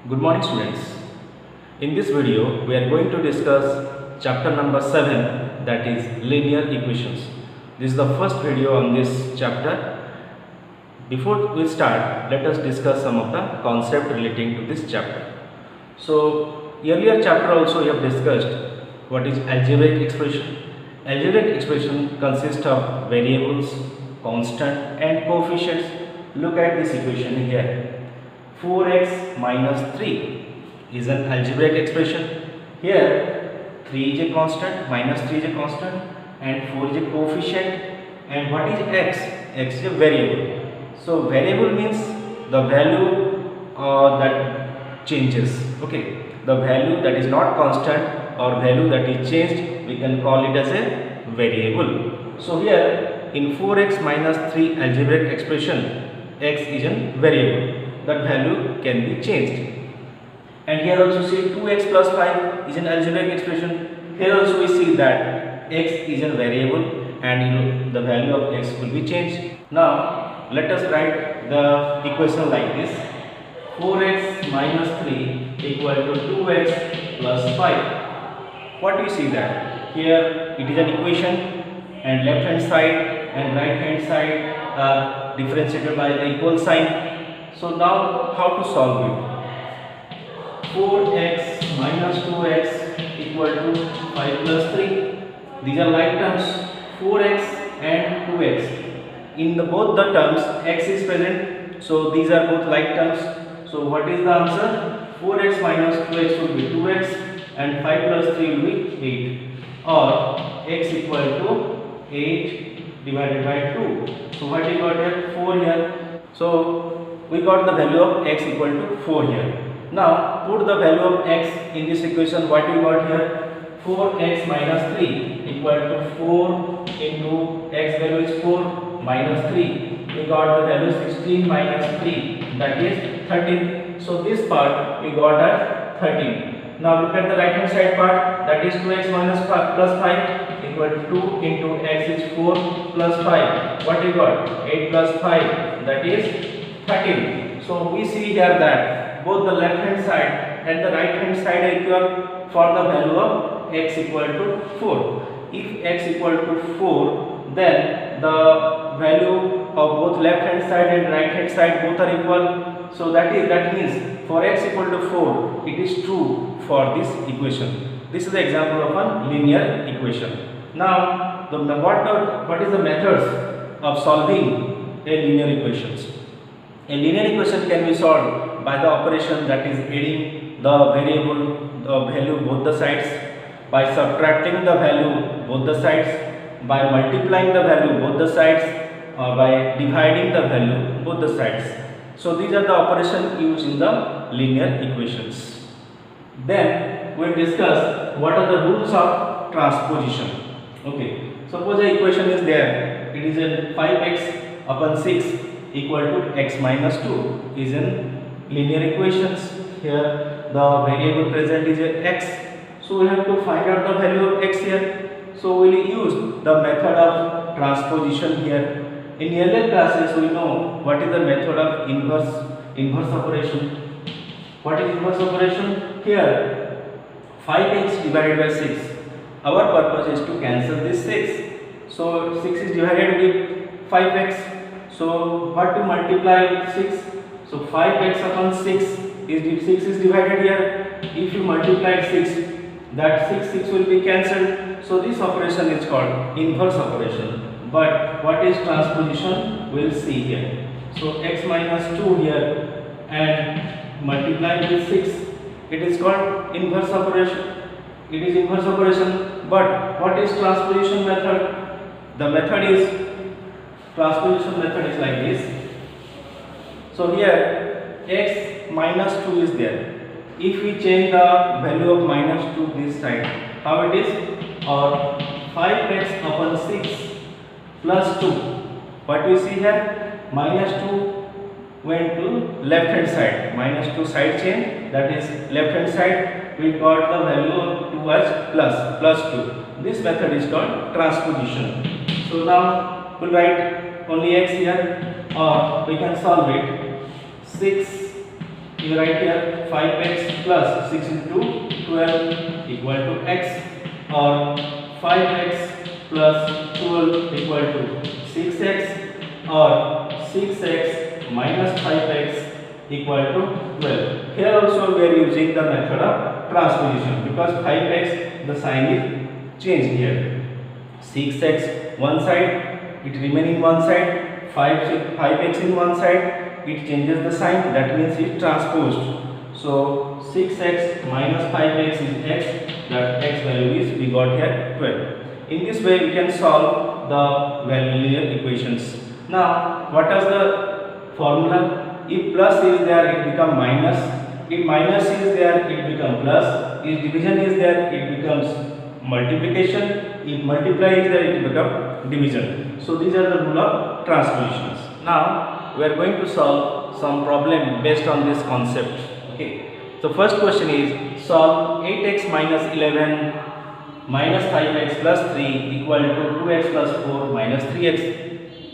Good morning students. In this video we are going to discuss chapter number 7, that is linear equations. This is the first video on this chapter. Before we start, let us discuss some of the concept relating to this chapter. So earlier chapter also we have discussed what is algebraic expression. Algebraic expression consists of variables, constant and coefficients. Look at this equation here. 4x minus 3 is an algebraic expression. Here 3 is a constant, minus 3 is a constant and 4 is a coefficient. And what is x? X is a variable. So variable means the value that changes. Okay, the value that is not constant or value that is changed, we can call it as a variable. So here in 4x minus 3 algebraic expression, x is a variable. That value can be changed. And here also see 2x plus 5 is an algebraic expression. Here also we see that x is a variable and the value of x will be changed. Now let us write the equation like this. 4x minus 3 equal to 2x plus 5. What do you see that? Here it is an equation and left hand side and right hand side are differentiated by the equal sign. So now how to solve it? 4x minus 2x equal to 5 plus 3. These are like terms, 4x and 2x. In both the terms x is present, so these are both like terms. So what is the answer? 4x minus 2x will be 2x and 5 plus 3 will be 8, or x equal to 8 divided by 2. So what we got here? 4 here. So we got the value of x equal to 4 here. Now put the value of x in this equation. What we got here? 4x minus 3 equal to 4 into x value is 4 minus 3. We got the value 16 minus 3, that is 13. So this part we got as 13. Now look at the right hand side part, that is 2x minus 5 plus 5 equal to 2 into x is 4 plus 5. What we got? 8 plus 5, that is 13. So we see here that both the left hand side and the right hand side are equal for the value of x equal to 4. If x equal to 4, then the value of both left hand side and right hand side both are equal. So that means for x equal to 4, it is true for this equation. This is the example of a linear equation. Now what is the methods of solving a linear equations? A linear equation can be solved by the operation, that is adding the variable, the value both the sides, by subtracting the value both the sides, by multiplying the value both the sides, or by dividing the value both the sides. So these are the operations used in the linear equations. Then we will discuss what are the rules of transposition. Okay, suppose the equation is there, it is a 5x upon 6 equal to x minus 2 is in linear equations. Here the variable present is a x, so we have to find out the value of x here. So we will use the method of transposition here. In earlier classes we know what is the method of inverse operation. What is inverse operation? Here 5x divided by 6. Our purpose is to cancel this 6. So 6 is divided with 5x. So what to multiply with 6? So 5x upon 6 is divided here. If you multiply 6, that 6 will be cancelled. So this operation is called inverse operation. But what is transposition? We will see here. So x minus 2 here and multiply with 6. It is called inverse operation. It is inverse operation. But what is transposition method? The transposition method is like this. So here x minus 2 is there. If we change the value of minus 2 this side, how it is? Or 5x upon 6 plus 2. What we see here? Minus 2 went to left hand side. Minus 2 side change, that is left hand side. We got the value of 2 as plus 2. This method is called transposition. So now we'll write only x here, or we can solve it. 6 You write here 5x plus 6 into 12 equal to x, or 5x plus 12 equal to 6x, or 6x minus 5x equal to 12. Here also we are using the method of transposition, because 5x the sign is changed here. 6x one side, it remain in one side, 5x in one side, it changes the sign, that means it transposed. So 6x minus 5x is x, that x value is, we got here 12. In this way we can solve the linear equations. Now what is the formula? If plus is there, it become minus. If minus is there, it become plus. If division is there, it becomes multiplication. If multiply is there, it become division. So these are the rule of transpositions. Now we are going to solve some problem based on this concept. Okay. So first question is, solve 8x minus 11 minus 5x plus 3 equal to 2x plus 4 minus 3x.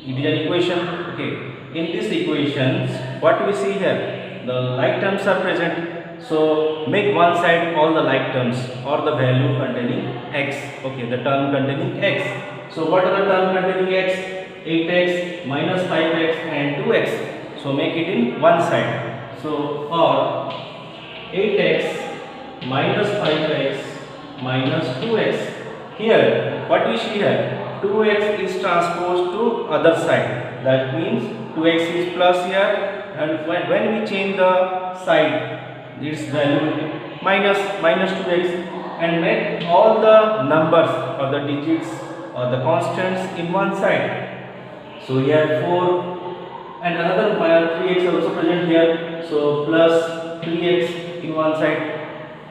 It is an equation. Okay. In this equations, what we see here, the like terms are present. So make one side all the like terms or the value containing x. Okay, the term containing x. So what are the term containing x? 8x minus 5x and 2x. So make it in one side. So or 8x minus 5x minus 2x. Here what we see here, 2x is transposed to other side. That means 2x is plus here, and when we change the side, its value will be minus 2x, and make all the numbers or the digits or the constants in one side. So here 4 and another 3x also present here. So plus 3x in one side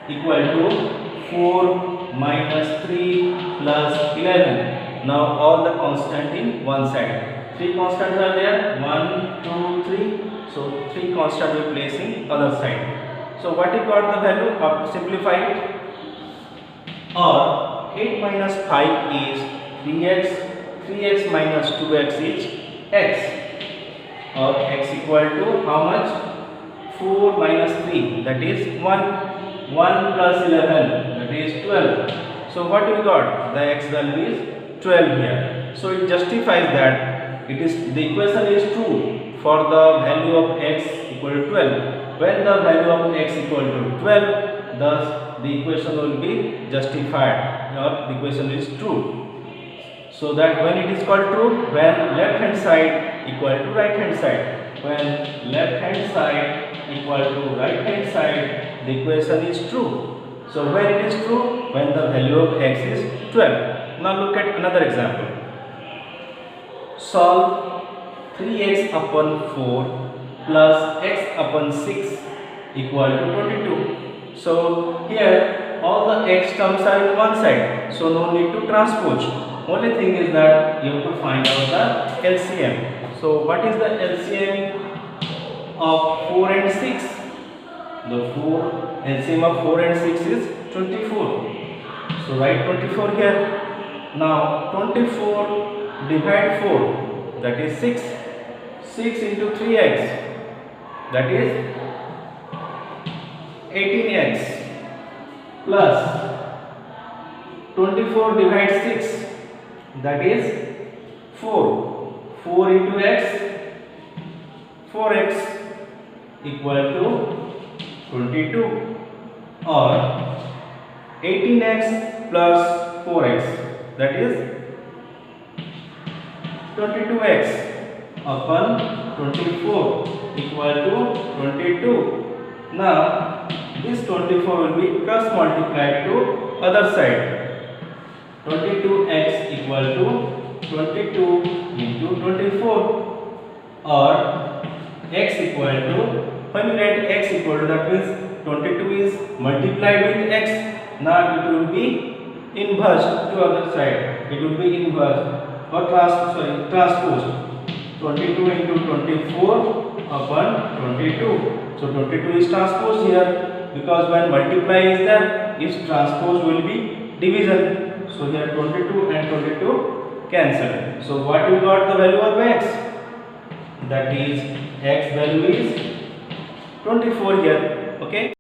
equal to 4 minus 3 plus 11. Now all the constant in one side. 3 constants are there, 1, 2, 3. So 3 constant we place in other side. So what you got the value of simplify it? Or 8 minus 5 is 3x. 3x minus 2x is x, or x equal to how much? 4 minus 3, that is 1. 1 plus 11, that is 12. So what we got? The x value is 12 here. So it justifies that it is, the equation is true for the value of x equal to 12. When the value of x equal to 12, thus the equation will be justified, or the equation is true. So that when it is called true, when left hand side equal to right hand side, when left hand side equal to right hand side, the equation is true. So when it is true, when the value of x is 12. Now look at another example. Solve 3x upon 4 plus x upon 6 equal to 22. So here all the x terms are in one side, so no need to transpose. Only thing is that you have to find out the LCM. So what is the LCM of 4 and 6? The LCM of 4 and 6 is 24. So write 24 here. Now 24 divide 4, that is 6. 6 into 3x, that is 18x, plus 24 divide 6, that is 4. 4 into x, 4x equal to 22, or 18x plus 4x, that is 22x upon 24 equal to 22. Now this 24 will be cross multiplied to other side. 22x equal to 22 into 24, or x equal to, when you write x equal to, that means 22 is multiplied with x. Now it will be inverse to other side. It will be inverse or transposed. 22 into 24 upon 22. So 22 is transposed here, because when multiply is there, its transpose will be division. So here 22 and 22 cancel. So what we got the value of x? That is, x value is 24 here. Okay.